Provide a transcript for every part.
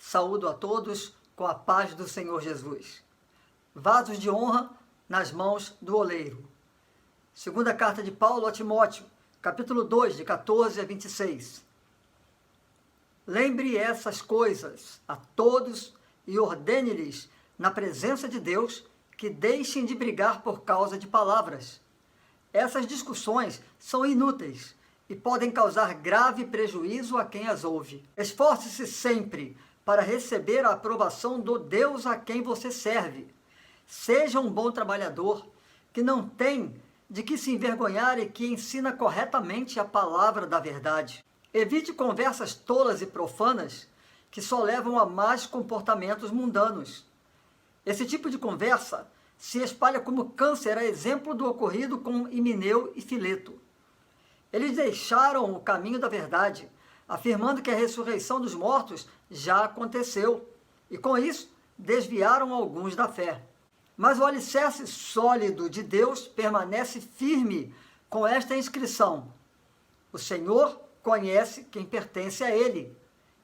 Saúdo a todos com a paz do Senhor Jesus. Vasos de honra nas mãos do oleiro. Segunda carta de Paulo a Timóteo, capítulo 2, de 14 a 26. Lembre essas coisas a todos e ordene-lhes, na presença de Deus, que deixem de brigar por causa de palavras. Essas discussões são inúteis e podem causar grave prejuízo a quem as ouve. Esforce-se sempre para receber a aprovação do Deus a quem você serve. Seja um bom trabalhador, que não tem de que se envergonhar e que ensina corretamente a palavra da verdade. Evite conversas tolas e profanas que só levam a mais comportamentos mundanos. Esse tipo de conversa se espalha como câncer, a exemplo do ocorrido com Himeneu e Fileto. Eles deixaram o caminho da verdade, afirmando que a ressurreição dos mortos já aconteceu, e com isso desviaram alguns da fé. Mas o alicerce sólido de Deus permanece firme com esta inscrição: o Senhor conhece quem pertence a Ele,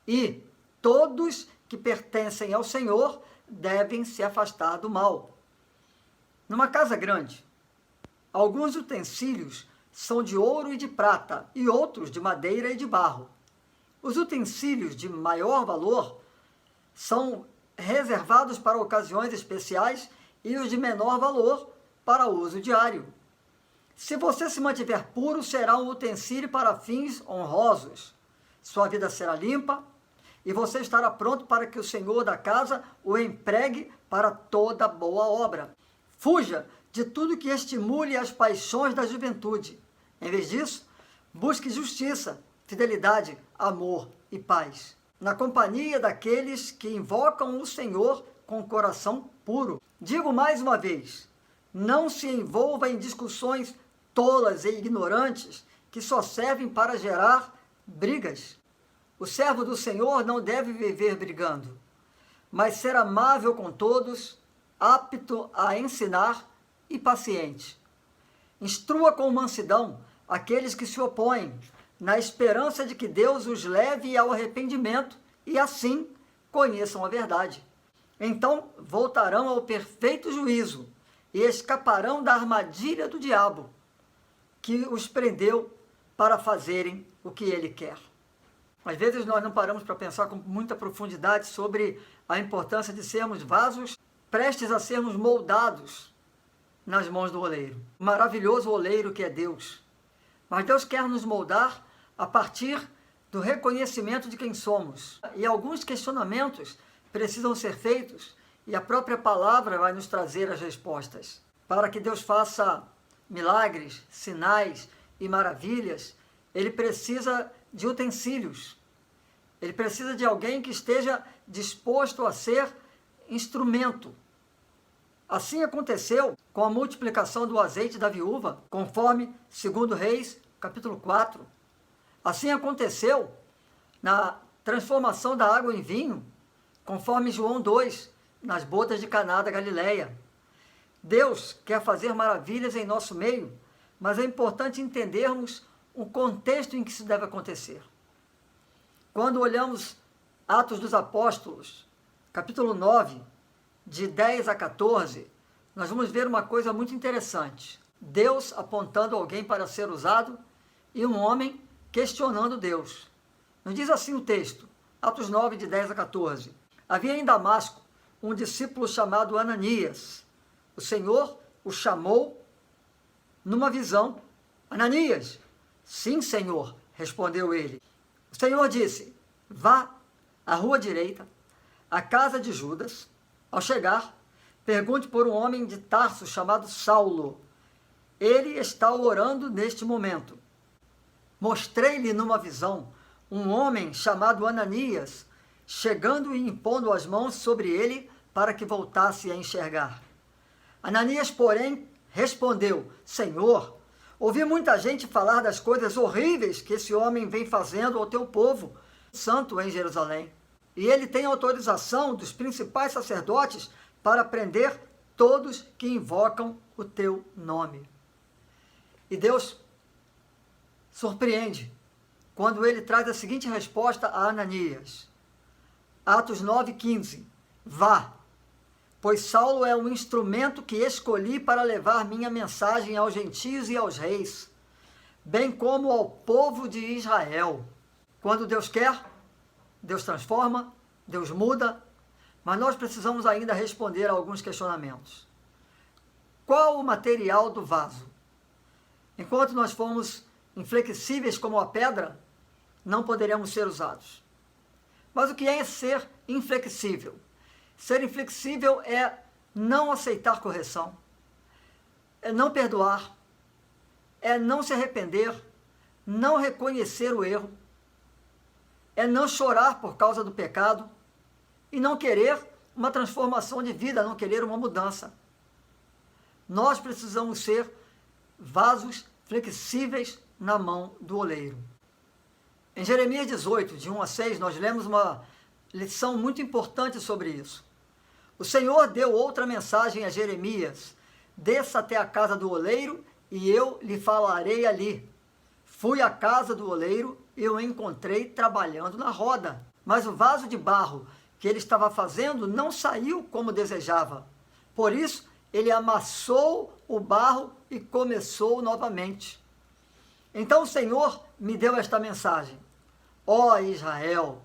e todos que pertencem ao Senhor devem se afastar do mal. Numa casa grande, alguns utensílios são de ouro e de prata, e outros de madeira e de barro. Os utensílios de maior valor são reservados para ocasiões especiais e os de menor valor para uso diário. Se você se mantiver puro, será um utensílio para fins honrosos. Sua vida será limpa e você estará pronto para que o Senhor da casa o empregue para toda boa obra. Fuja de tudo que estimule as paixões da juventude. Em vez disso, busque justiça, fidelidade, amor e paz, na companhia daqueles que invocam o Senhor com coração puro. Digo mais uma vez, não se envolva em discussões tolas e ignorantes que só servem para gerar brigas. O servo do Senhor não deve viver brigando, mas ser amável com todos, apto a ensinar e paciente. Instrua com mansidão aqueles que se opõem, na esperança de que Deus os leve ao arrependimento e assim conheçam a verdade. Então voltarão ao perfeito juízo e escaparão da armadilha do diabo, que os prendeu para fazerem o que ele quer. Às vezes nós não paramos para pensar com muita profundidade sobre a importância de sermos vasos prestes a sermos moldados nas mãos do oleiro. O maravilhoso oleiro que é Deus. Mas Deus quer nos moldar a partir do reconhecimento de quem somos. E alguns questionamentos precisam ser feitos e a própria palavra vai nos trazer as respostas. Para que Deus faça milagres, sinais e maravilhas, Ele precisa de utensílios. Ele precisa de alguém que esteja disposto a ser instrumento. Assim aconteceu com a multiplicação do azeite da viúva, conforme 2 Reis, capítulo 4. Assim aconteceu na transformação da água em vinho, conforme João 2, nas bodas de Caná da Galileia. Deus quer fazer maravilhas em nosso meio, mas é importante entendermos o contexto em que isso deve acontecer. Quando olhamos Atos dos Apóstolos, capítulo 9, de 10 a 14, nós vamos ver uma coisa muito interessante. Deus apontando alguém para ser usado e um homem questionando Deus. Nos diz assim o texto, Atos 9, de 10 a 14. Havia em Damasco um discípulo chamado Ananias. O Senhor o chamou numa visão. Ananias, sim, Senhor, respondeu ele. O Senhor disse, vá à rua direita, à casa de Judas. Ao chegar, pergunte por um homem de Tarso chamado Saulo. Ele está orando neste momento. Mostrei-lhe numa visão um homem chamado Ananias, chegando e impondo as mãos sobre ele para que voltasse a enxergar. Ananias, porém, respondeu, Senhor, ouvi muita gente falar das coisas horríveis que esse homem vem fazendo ao teu povo santo em Jerusalém. E ele tem autorização dos principais sacerdotes para prender todos que invocam o teu nome. E Deus surpreende quando ele traz a seguinte resposta a Ananias. Atos 9:15. Vá, pois Saulo é um instrumento que escolhi para levar minha mensagem aos gentios e aos reis, bem como ao povo de Israel. Quando Deus quer, Deus transforma, Deus muda, mas nós precisamos ainda responder a alguns questionamentos. Qual o material do vaso? Enquanto nós formos inflexíveis como a pedra, não poderemos ser usados. Mas o que é ser inflexível? Ser inflexível é não aceitar correção, é não perdoar, é não se arrepender, não reconhecer o erro, é não chorar por causa do pecado e não querer uma transformação de vida, não querer uma mudança. Nós precisamos ser vasos flexíveis na mão do oleiro. Em Jeremias 18, de 1 a 6, nós lemos uma lição muito importante sobre isso. O Senhor deu outra mensagem a Jeremias: desça até a casa do oleiro e eu lhe falarei ali. Fui à casa do oleiro e o encontrei trabalhando na roda, mas o vaso de barro que ele estava fazendo não saiu como desejava. Por isso, ele amassou o barro e começou novamente. Então o Senhor me deu esta mensagem: ó Israel,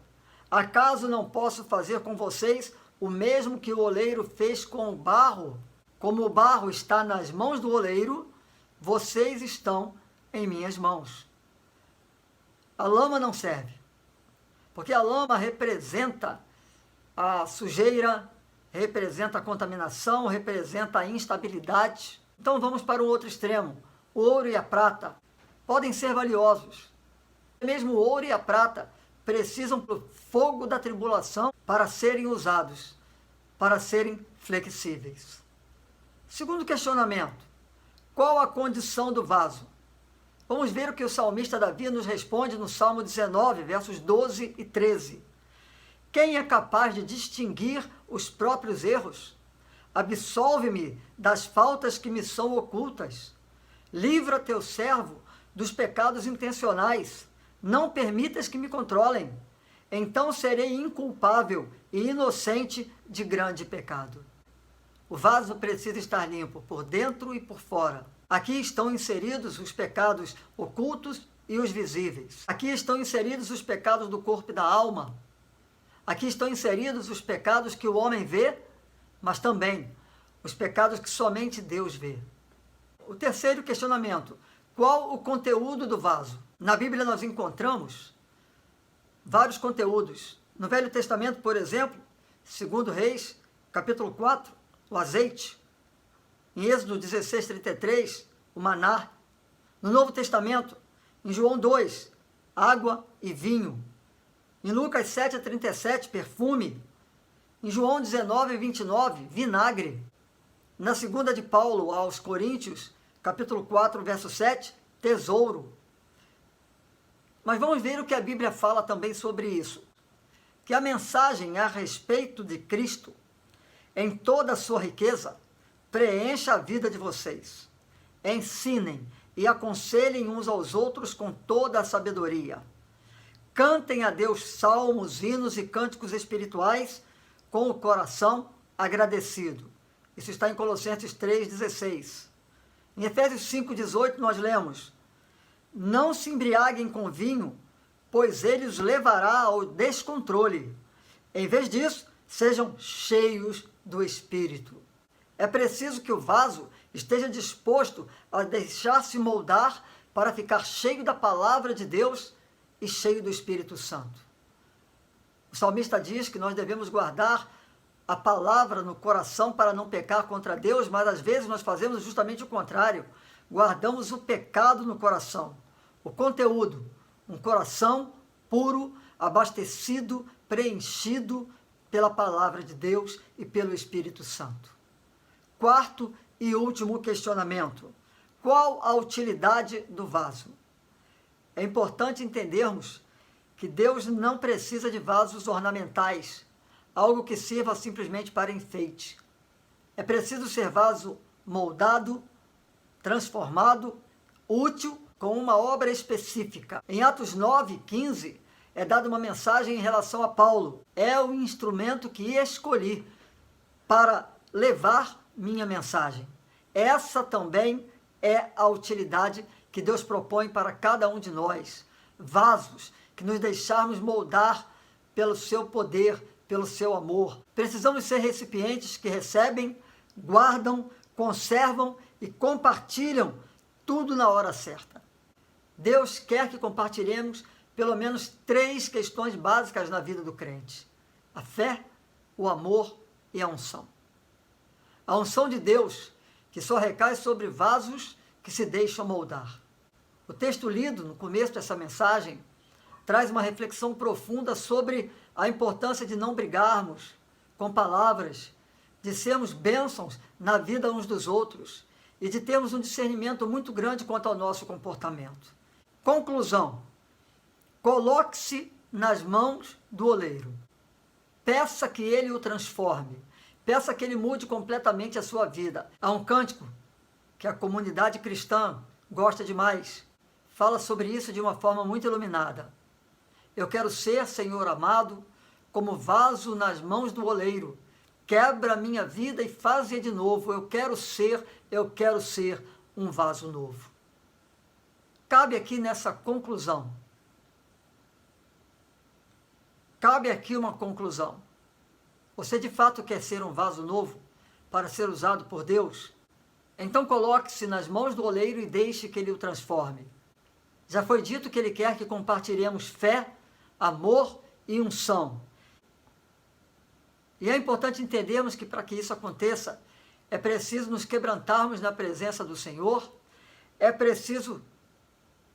acaso não posso fazer com vocês o mesmo que o oleiro fez com o barro? Como o barro está nas mãos do oleiro, vocês estão em minhas mãos. A lama não serve, porque a lama representa a sujeira, representa a contaminação, representa a instabilidade. Então vamos para o outro extremo. O ouro e a prata podem ser valiosos. Mesmo o ouro e a prata precisam do fogo da tribulação para serem usados, para serem flexíveis. Segundo questionamento: qual a condição do vaso? Vamos ver o que o salmista Davi nos responde no Salmo 19, versos 12 e 13. Quem é capaz de distinguir os próprios erros? Absolve-me das faltas que me são ocultas. Livra teu servo dos pecados intencionais. Não permitas que me controlem. Então serei inculpável e inocente de grande pecado. O vaso precisa estar limpo por dentro e por fora. Aqui estão inseridos os pecados ocultos e os visíveis. Aqui estão inseridos os pecados do corpo e da alma. Aqui estão inseridos os pecados que o homem vê, mas também os pecados que somente Deus vê. O terceiro questionamento: qual o conteúdo do vaso? Na Bíblia nós encontramos vários conteúdos. No Velho Testamento, por exemplo, 2 Reis, capítulo 4, o azeite. Em Êxodo 16:33, o maná. No Novo Testamento, em João 2, água e vinho. Em Lucas 7:37, perfume. Em João 19:29, vinagre. Na segunda de Paulo aos Coríntios, capítulo 4, verso 7, tesouro. Mas vamos ver o que a Bíblia fala também sobre isso. Que a mensagem a respeito de Cristo, em toda a sua riqueza, preencha a vida de vocês. Ensinem e aconselhem uns aos outros com toda a sabedoria. Cantem a Deus salmos, hinos e cânticos espirituais com o coração agradecido. Isso está em Colossenses 3,16. Em Efésios 5,18 nós lemos: não se embriaguem com vinho, pois ele os levará ao descontrole. Em vez disso, sejam cheios do Espírito. É preciso que o vaso esteja disposto a deixar-se moldar para ficar cheio da palavra de Deus e cheio do Espírito Santo. O salmista diz que nós devemos guardar a palavra no coração para não pecar contra Deus, mas às vezes nós fazemos justamente o contrário. Guardamos o pecado no coração. O conteúdo, um coração puro, abastecido, preenchido pela palavra de Deus e pelo Espírito Santo. Quarto e último questionamento: qual a utilidade do vaso? É importante entendermos que Deus não precisa de vasos ornamentais, algo que sirva simplesmente para enfeite. É preciso ser vaso moldado, transformado, útil, com uma obra específica. Em Atos 9:15, é dada uma mensagem em relação a Paulo. É o instrumento que escolhi para levar minha mensagem. Essa também é a utilidade que Deus propõe para cada um de nós. Vasos que nos deixarmos moldar pelo seu poder, pelo seu amor. Precisamos ser recipientes que recebem, guardam, conservam e compartilham tudo na hora certa. Deus quer que compartilhemos pelo menos 3 questões básicas na vida do crente: a fé, o amor e a unção. A unção de Deus, que só recai sobre vasos que se deixam moldar. O texto lido no começo dessa mensagem traz uma reflexão profunda sobre a importância de não brigarmos com palavras, de sermos bênçãos na vida uns dos outros e de termos um discernimento muito grande quanto ao nosso comportamento. Conclusão: coloque-se nas mãos do oleiro. Peça que ele o transforme. Peça que ele mude completamente a sua vida. Há um cântico que a comunidade cristã gosta demais. Fala sobre isso de uma forma muito iluminada. Eu quero ser, Senhor amado, como vaso nas mãos do oleiro. Quebra a minha vida e faz-a de novo. Eu quero ser um vaso novo. Cabe aqui nessa conclusão. Cabe aqui uma conclusão. Você de fato quer ser um vaso novo para ser usado por Deus? Então coloque-se nas mãos do oleiro e deixe que ele o transforme. Já foi dito que ele quer que compartilhemos fé, amor e unção. E é importante entendermos que para que isso aconteça, é preciso nos quebrantarmos na presença do Senhor, é preciso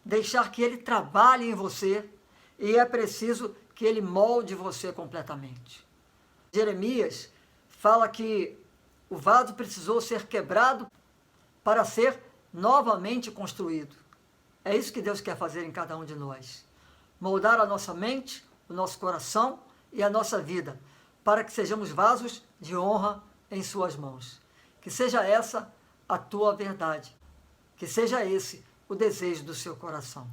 deixar que Ele trabalhe em você e é preciso que Ele molde você completamente. Jeremias fala que o vaso precisou ser quebrado para ser novamente construído. É isso que Deus quer fazer em cada um de nós. Moldar a nossa mente, o nosso coração e a nossa vida, para que sejamos vasos de honra em suas mãos. Que seja essa a tua verdade. Que seja esse o desejo do seu coração.